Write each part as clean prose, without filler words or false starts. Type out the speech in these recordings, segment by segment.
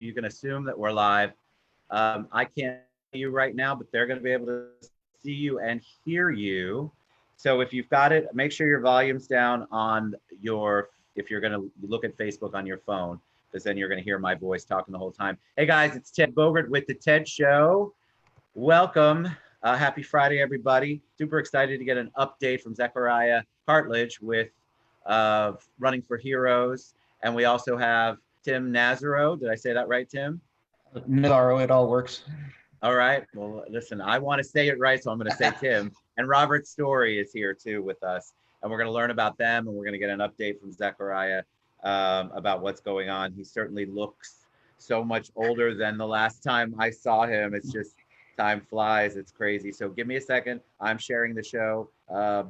you can assume that we're live. I can't see you right now, but they're going to be able to see you and hear you. So if you've got it, make sure your volume's down on your, if you're going to look at Facebook on your phone, because then you're going to hear my voice talking the whole time. Hey guys, it's Ted Bogert with the TED Show. Welcome. Happy Friday, everybody. Super excited to get an update from Zechariah Cartledge with Running for Heroes. And we also have Tim Nazaro. Did I say that right, Tim? Nazaro, it all works. All right. Well, listen, I want to say it right, so I'm going to say Tim. And Robert Story is here too with us. And we're going to learn about them, and we're going to get an update from Zechariah about what's going on. He certainly looks so much older than the last time I saw him. It's just time flies. It's crazy. So give me a second. I'm sharing the show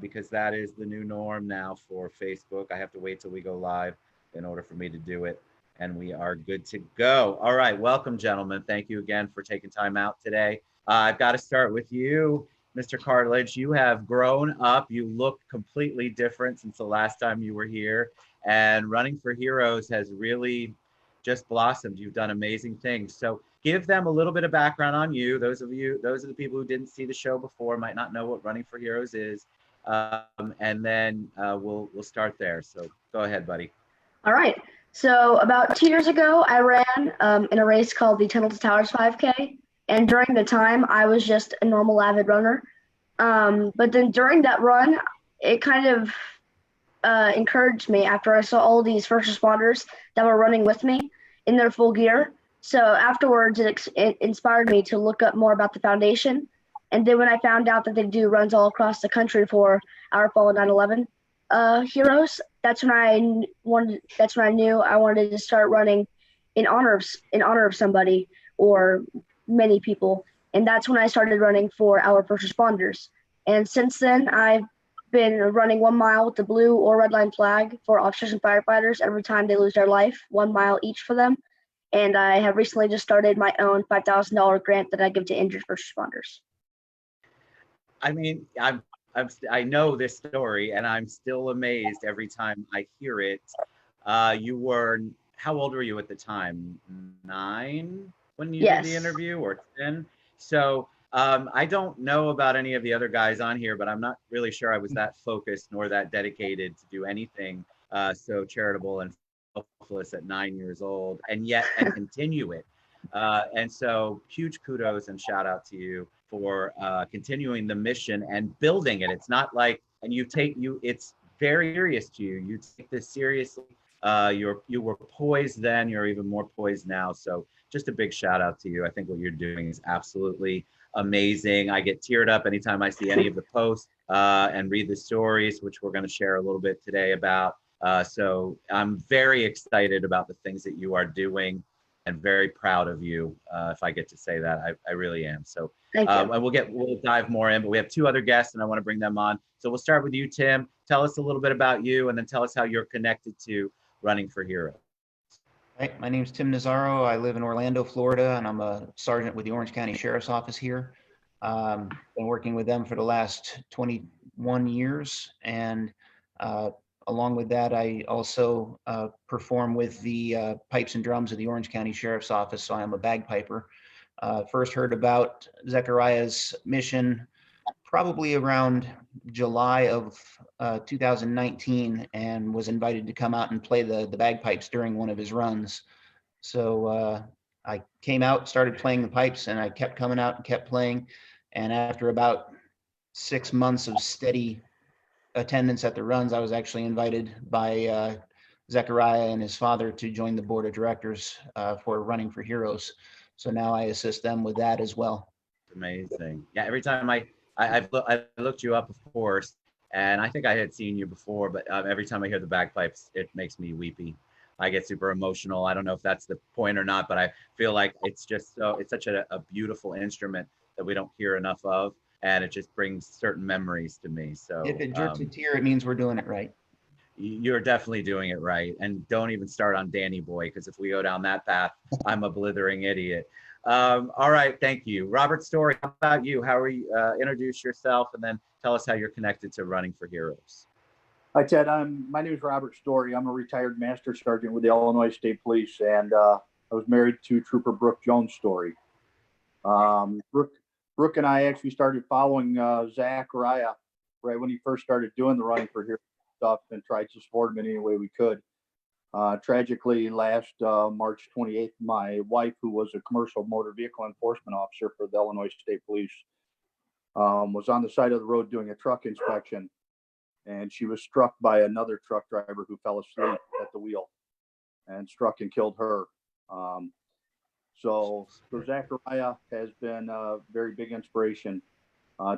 because that is the new norm now for Facebook. I have to wait till we go live in order for me to do it. And we are good to go. All right. Welcome, gentlemen. Thank you again for taking time out today. I've got to start with you, Mr. Cartledge. You have grown up. You look completely different since the last time you were here. And Running for Heroes has really just blossomed. You've done amazing things. So give them a little bit of background on you. Those are the people who didn't see the show before, might not know what Running for Heroes is. And then we'll start there. So go ahead, buddy. All right. So about 2 years ago, I ran in a race called the Tunnel to Towers 5K. And during the time, I was just a normal avid runner. But then during that run, it kind of encouraged me after I saw all these first responders that were running with me in their full gear. So afterwards, it inspired me to look up more about the foundation. And then when I found out that they do runs all across the country for Our Fallen 9/11 heroes, that's when I knew I wanted to start running in honor of somebody or many people. And that's when I started running for our first responders. And since then, I've been running 1 mile with the blue or red line flag for officers and firefighters every time they lose their life, 1 mile each for them. And I have recently just started my own $5,000 grant that I give to injured first responders. I mean, I know this story, and I'm still amazed every time I hear it. How old were you at the time? 9 when you did the interview, or 10? So I don't know about any of the other guys on here, but I'm not really sure I was that focused nor that dedicated to do anything so charitable and selfless at 9 years old, and continue it. And so huge kudos and shout out to you for continuing the mission and building it. It's not like, and it's very serious to you. You take this seriously. You were poised then, you're even more poised now. So just a big shout out to you. I think what you're doing is absolutely amazing. I get teared up anytime I see any of the posts and read the stories, which we're going to share a little bit today about. So I'm very excited about the things that you are doing and very proud of you. If I get to say that, I really am. So and we'll dive more in, but we have 2 other guests and I want to bring them on. So we'll start with you, Tim. Tell us a little bit about you and then tell us how you're connected to Running for Heroes. Right. My name's Tim Nazaro. I live in Orlando, Florida, and I'm a sergeant with the Orange County Sheriff's Office here. Been working with them for the last 21 years. And along with that, I also perform with the pipes and drums of the Orange County Sheriff's Office. So I'm a bagpiper. First heard about Zechariah's mission probably around July of 2019, and was invited to come out and play the bagpipes during one of his runs. So I came out, started playing the pipes, and I kept coming out and kept playing. And after about 6 months of steady attendance at the runs, I was actually invited by Zechariah and his father to join the board of directors for Running for Heroes. So now I assist them with that as well. Amazing. Yeah, every time I looked you up, of course, and I think I had seen you before, but every time I hear the bagpipes, it makes me weepy. I get super emotional. I don't know if that's the point or not, but I feel like it's such a beautiful instrument that we don't hear enough of, and it just brings certain memories to me. So if it jerks a tear, it means we're doing it right. You're definitely doing it right. And don't even start on Danny Boy, because if we go down that path, I'm a blithering idiot. All right, thank you. Robert Story, how about you? How are you? Introduce yourself and then tell us how you're connected to Running for Heroes. Hi, Ted. My name is Robert Story. I'm a retired master sergeant with the Illinois State Police, and I was married to Trooper Brooke Jones' story. Brooke and I actually started following Zechariah right when he first started doing the running for here stuff, and tried to support him in any way we could. Tragically, last March 28th, my wife, who was a commercial motor vehicle enforcement officer for the Illinois State Police, was on the side of the road doing a truck inspection, and she was struck by another truck driver who fell asleep at the wheel and struck and killed her. So Zechariah has been a very big inspiration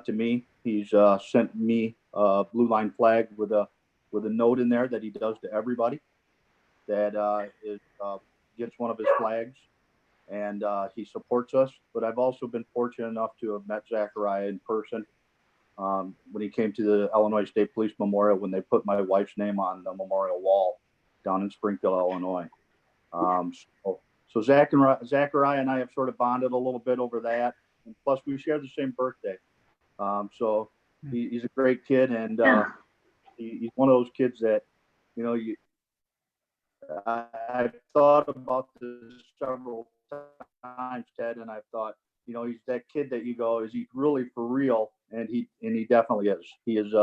to me. He's sent me a blue line flag with a note in there that he does to everybody that gets one of his flags, and he supports us. But I've also been fortunate enough to have met Zechariah in person when he came to the Illinois State Police Memorial, when they put my wife's name on the memorial wall down in Springfield, Illinois. So Zechariah and I have sort of bonded a little bit over that, and plus we share the same birthday. So he's a great kid, and he's one of those kids that, you know, I've thought about this several times, Ted, and I've thought, you know, he's that kid that you go, is he really for real? And he definitely is. He is.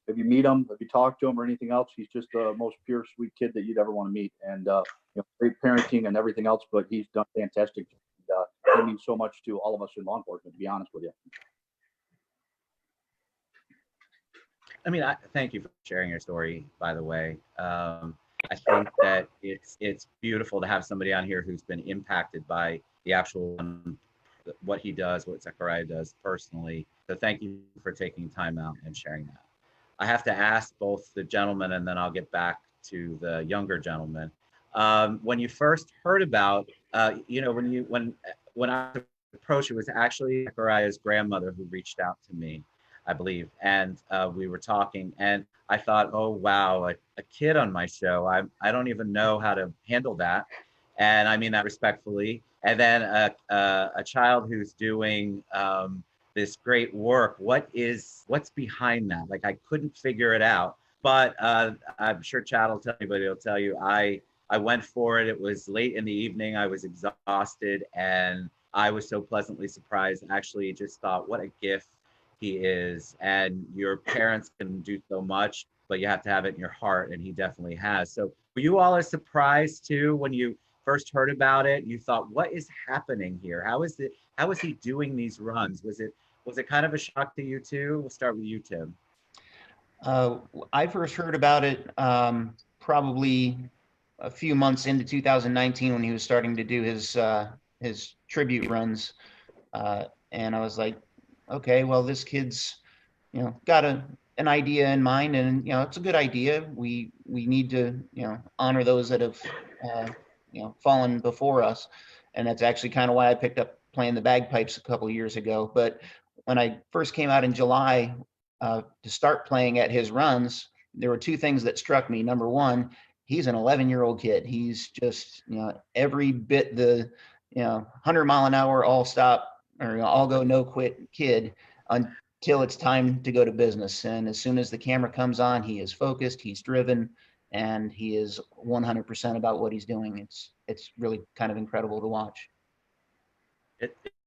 If you meet him, if you talk to him or anything else, he's just the most pure, sweet kid that you'd ever want to meet. And you know, great parenting and everything else, but he's done fantastic. It means so much to all of us in law enforcement, to be honest with you. I mean, thank you for sharing your story, by the way. I think that it's beautiful to have somebody on here who's been impacted by the actual what he does, what Zechariah does personally. So thank you for taking time out and sharing that. I have to ask both the gentlemen, and then I'll get back to the younger gentleman. When you first heard about, you know, when I approached, it was actually Zechariah's grandmother who reached out to me, I believe, and we were talking, and I thought, oh wow, a kid on my show. I don't even know how to handle that, and I mean that respectfully. And then a child who's doing this great work. What's behind that? Like, I couldn't figure it out, but I'm sure Chad will tell anybody. He'll tell you I went for it. It was late in the evening. I was exhausted, and I was so pleasantly surprised. Actually, just thought, what a gift he is. And your parents can do so much, but you have to have it in your heart, and he definitely has. So were you all as surprised too when you first heard about it? You thought, what is happening here? How is he doing these runs? Was it kind of a shock to you too? We'll start with you, Tim. I first heard about it probably a few months into 2019 when he was starting to do his tribute runs, and I was like, okay, well, this kid's, you know, got an idea in mind, and you know, it's a good idea. We need to, you know, honor those that have you know, fallen before us, and that's actually kind of why I picked up playing the bagpipes a couple of years ago. But when I first came out in July to start playing at his runs, there were two things that struck me. Number one, he's an 11-year-old kid. He's just, you know, every bit the, you know, 100-mile-an-hour all stop or, you know, all go no quit kid until it's time to go to business. And as soon as the camera comes on, he is focused, he's driven, and he is 100% about what he's doing. It's really kind of incredible to watch.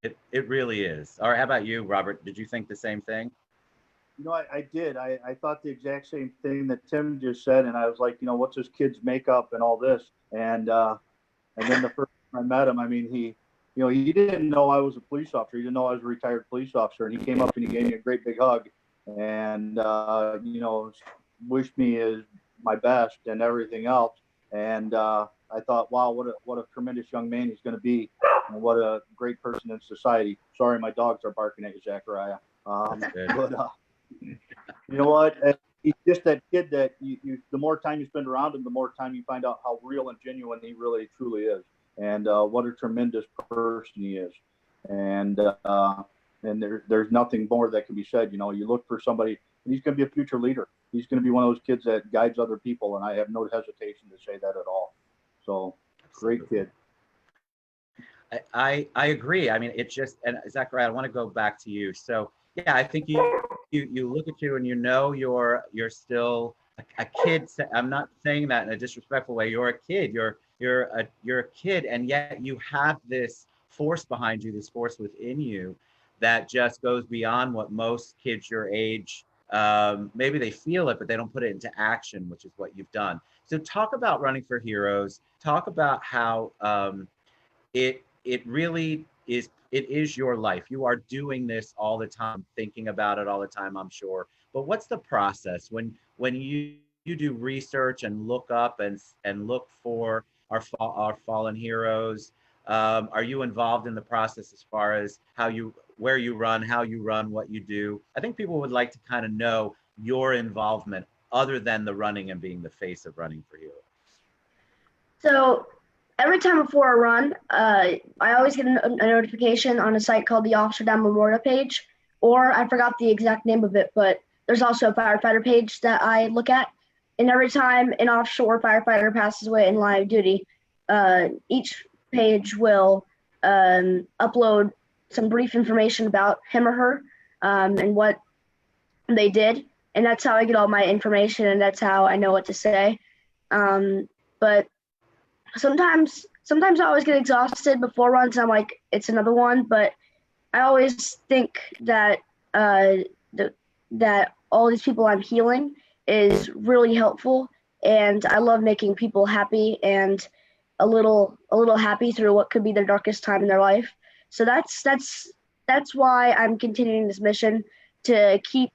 It really is. Or how about you, Robert? Did you think the same thing? You know, I did. I thought the exact same thing that Tim just said, and I was like, you know, what's this kid's makeup and all this? And then the first time I met him, I mean, he didn't know I was a police officer. He didn't know I was a retired police officer, and he came up and he gave me a great big hug, and you know, wished me my best and everything else. And I thought, wow, what a tremendous young man he's going to be, and what a great person in society. Sorry, my dogs are barking at you, Zechariah. But you know what? He's just that kid that you the more time you spend around him, the more time you find out how real and genuine he really truly is, and what a tremendous person he is. And there's nothing more that can be said. You know, you look for somebody, and he's going to be a future leader. He's going to be one of those kids that guides other people, and I have no hesitation to say that at all. So, great kid. I agree. I mean, it's just, and Zechariah, I want to go back to you. So, yeah, I think you look at you and you know you're still a kid. I'm not saying that in a disrespectful way. You're a kid. You're you're a kid, and yet you have this force behind you, this force within you that just goes beyond what most kids your age, maybe they feel it, but they don't put it into action, which is what you've done. So talk about Running for Heroes. Talk about how it really is, it is your life. You are doing this all the time, thinking about it all the time, I'm sure. But what's the process when you do research and look up and look for our fallen heroes? Are you involved in the process as far as where you run, how you run, what you do? I think people would like to kind of know your involvement other than the running and being the face of Running for Heroes. So every time before a run, I always get a notification on a site called the Officer Down Memorial page, or I forgot the exact name of it, but there's also a firefighter page that I look at. And every time an officer or firefighter passes away in line of duty, each page will upload some brief information about him or her, and what they did. And that's how I get all my information, and that's how I know what to say. But sometimes I always get exhausted before runs, and I'm like, it's another one. But I always think that that all these people I'm healing is really helpful, and I love making people happy and a little happy through what could be their darkest time in their life. So that's why I'm continuing this mission to keep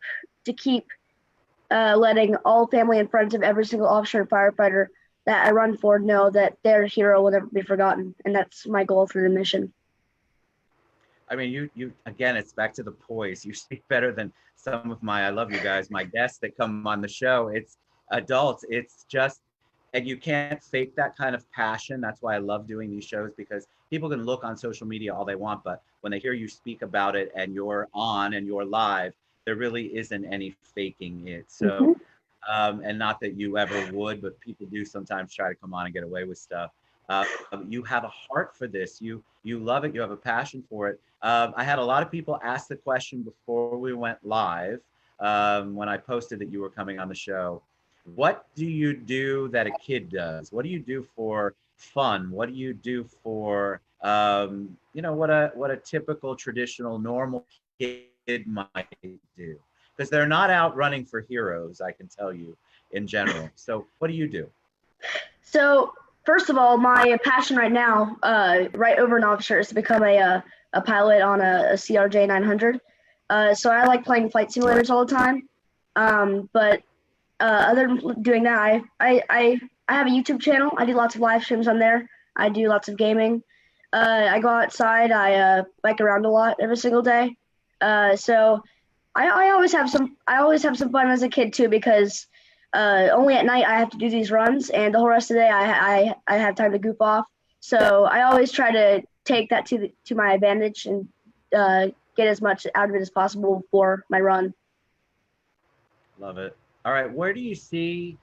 letting all family and friends of every single officer and firefighter that I run for know that their hero will never be forgotten, and that's my goal for the mission. I mean, you again, it's back to the poise. You speak better than some of I love you guys, my guests that come on the show. It's adults. It's just, and you can't fake that kind of passion. That's why I love doing these shows, because people can look on social media all they want, but when they hear you speak about it and you're on and you're live, there really isn't any faking it. So, and not that you ever would, but people do sometimes try to come on and get away with stuff. You have a heart for this. You love it. You have a passion for it. I had a lot of people ask the question before we went live, when I posted that you were coming on the show. What do you do that a kid does? What do you do for fun? What do you do for, what a typical, traditional, normal kid might do? Because they're not out running for heroes, I can tell you, in general. So what do you do? So first of all, my passion right now, right over an officer, is to become a pilot on a CRJ 900. So I like playing flight simulators all the time. But other than doing that, I have a YouTube channel. I do lots of live streams on there. I do lots of gaming. I go outside. I bike around a lot every single day. So I always have some fun as a kid too, because only at night I have to do these runs, and the whole rest of the day I have time to goof off. So I always try to take that to my advantage and get as much out of it as possible for my run. Love it. All right, where do you see?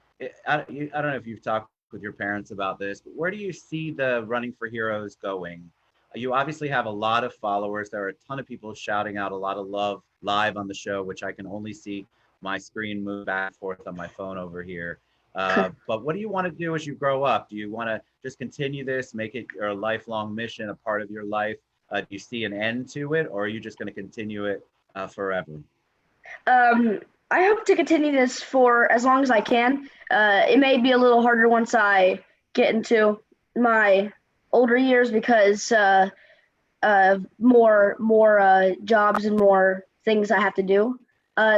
I don't know if you've talked with your parents about this, but where do you see the Running for Heroes going? You obviously have a lot of followers. There are a ton of people shouting out a lot of love live on the show, which I can only see my screen move back and forth on my phone over here. But what do you want to do as you grow up? Do you want to just continue this, make it your lifelong mission, a part of your life? Do you see an end to it, or are you just going to continue it forever? I hope to continue this for as long as I can. It may be a little harder once I get into my older years, because more jobs and more things I have to do.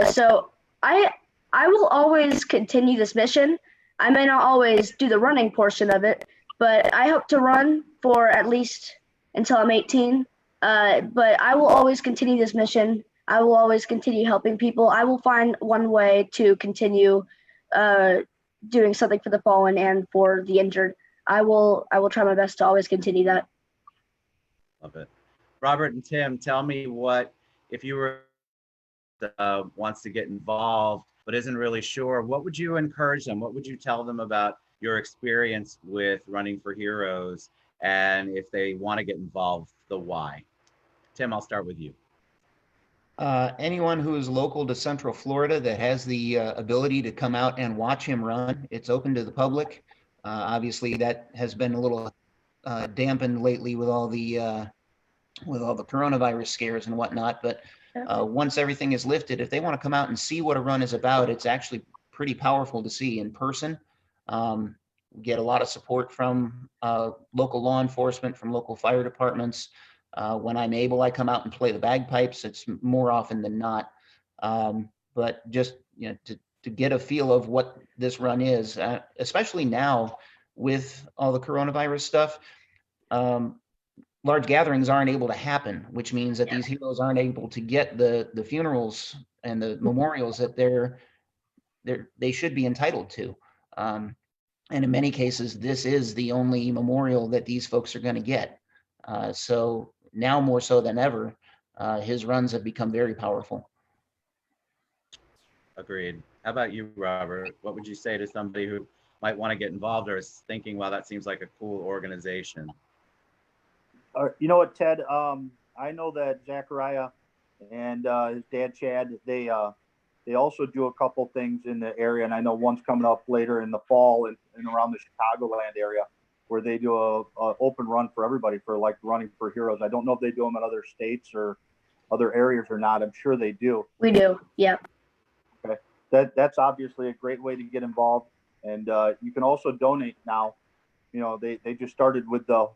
So I will always continue this mission. I may not always do the running portion of it, but I hope to run for at least until I'm 18. But I will always continue this mission. I will always continue helping people. I will find one way to continue doing something for the fallen and for the injured. I will try my best to always continue that. Love it. Robert and Tim, tell me if you were wants to get involved but isn't really sure, what would you encourage them? What would you tell them about your experience with Running for Heroes? And if they want to get involved, the why? Tim, I'll start with you. Anyone who is local to Central Florida that has the ability to come out and watch him run, it's open to the public. Obviously, that has been a little dampened lately with all the coronavirus scares and whatnot. But once everything is lifted, if they want to come out and see what a run is about, it's actually pretty powerful to see in person. We get a lot of support from local law enforcement, from local fire departments. When I'm able, I come out and play the bagpipes. It's more often than not. But just to get a feel of what this run is, especially now with all the coronavirus stuff. Large gatherings aren't able to happen, which means that these heroes aren't able to get the funerals and the memorials that they should be entitled to. And in many cases, this is the only memorial that these folks are going to get. So now more so than ever, his runs have become very powerful. Agreed. How about you, Robert? What would you say to somebody who might want to get involved or is thinking, well, that seems like a cool organization? You know what, Ted? I know that Zechariah and his dad, Chad, they also do a couple things in the area. And I know one's coming up later in the fall and around the Chicagoland area where they do a open run for everybody for like Running for Heroes. I don't know if they do them in other states or other areas or not. I'm sure they do. We do. Yep. Okay. That's obviously a great way to get involved. And you can also donate now. You know, they just started with the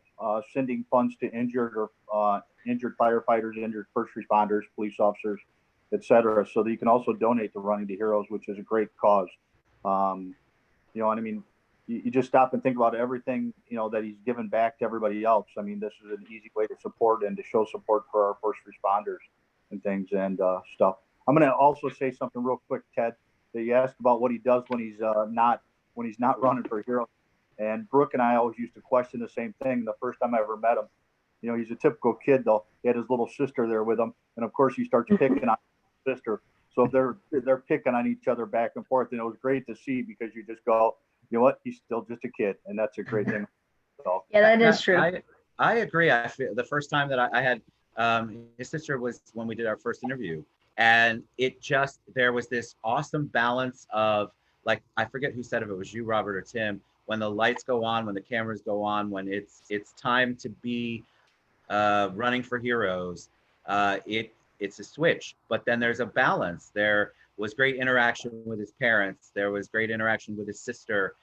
sending funds to injured firefighters, injured first responders, police officers, etc. So that you can also donate to Running to Heroes, which is a great cause. You know, and I mean, you just stop and think about everything, you know, that he's given back to everybody else. I mean, this is an easy way to support and to show support for our first responders and things and stuff. I'm going to also say something real quick, Ted, that you asked about what he does when he's not running for Heroes. And Brooke and I always used to question the same thing. The first time I ever met him, you know, he's a typical kid though. He had his little sister there with him, and of course he starts picking on his sister. So they're picking on each other back and forth, and it was great to see because you just go, you know what, he's still just a kid, and that's a great thing. So yeah, that is true. I agree. I feel the first time that I had his sister was when we did our first interview, and there was this awesome balance of, like, I forget who said it was you, Robert, or Tim. When the lights go on, when the cameras go on, when it's time to be running for heroes, it's a switch. But then there's a balance. There was great interaction with his parents. There was great interaction with his sister.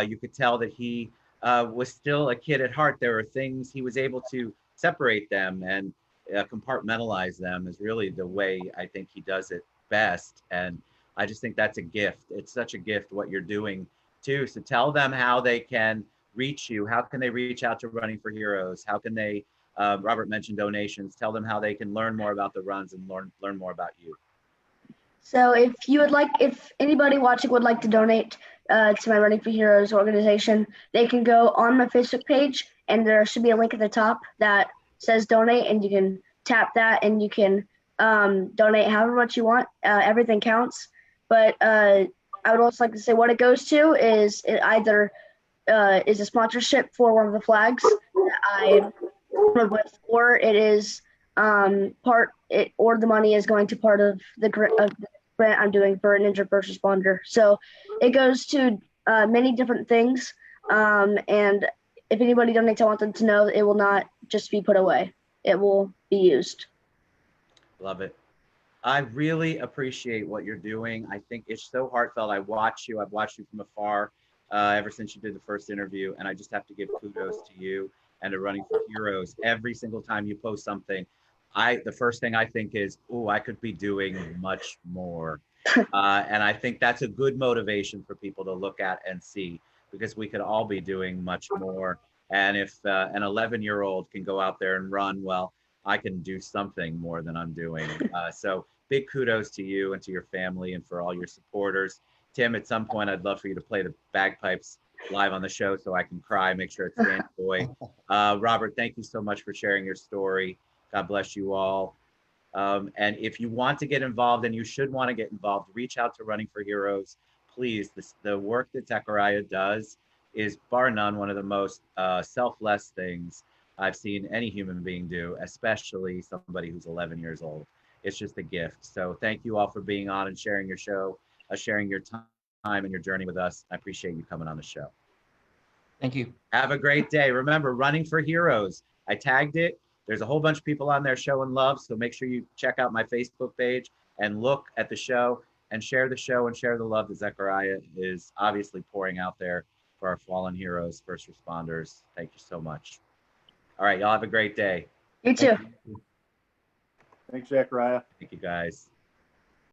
You could tell that he was still a kid at heart. There were things he was able to separate them and compartmentalize them is really the way I think he does it best. And I just think that's a gift. It's such a gift what you're doing too. So tell them how they can reach you. How can they reach out to Running for Heroes? How can they, Robert mentioned donations. Tell them how they can learn more about the runs and learn more about you. So if anybody watching would like to donate to my Running for Heroes organization, they can go on my Facebook page and there should be a link at the top that says donate, and you can tap that and you can donate however much you want. Everything counts. But I would also like to say what it goes to is it either is a sponsorship for one of the flags that I partnered with, or it is or the money is going to part of the grant I'm doing for an injured first responder. So it goes to many different things. And if anybody donates, I want them to know it will not just be put away. It will be used. Love it. I really appreciate what you're doing. I think it's so heartfelt. I've watched you from afar ever since you did the first interview. And I just have to give kudos to you and to Running for Heroes. Every single time you post something, the first thing I think is, oh, I could be doing much more. And I think that's a good motivation for people to look at and see, because we could all be doing much more. And if an 11-year-old can go out there and run, well, I can do something more than I'm doing. So big kudos to you and to your family and for all your supporters. Tim, at some point, I'd love for you to play the bagpipes live on the show so I can cry, make sure it's Stand Boy. Robert, thank you so much for sharing your story. God bless you all. And if you want to get involved, and you should want to get involved, reach out to Running for Heroes. Please, the work that Zechariah does is bar none one of the most selfless things I've seen any human being do, especially somebody who's 11 years old. It's just a gift. So thank you all for being on and sharing your show, sharing your time and your journey with us. I appreciate you coming on the show. Thank you. Have a great day. Remember, Running for Heroes. I tagged it. There's a whole bunch of people on there showing love. So make sure you check out my Facebook page and look at the show and share the show and share the love that Zechariah is obviously pouring out there for our fallen heroes, first responders. Thank you so much. All right, y'all have a great day. You too. Thanks, Zechariah. Thank you, guys.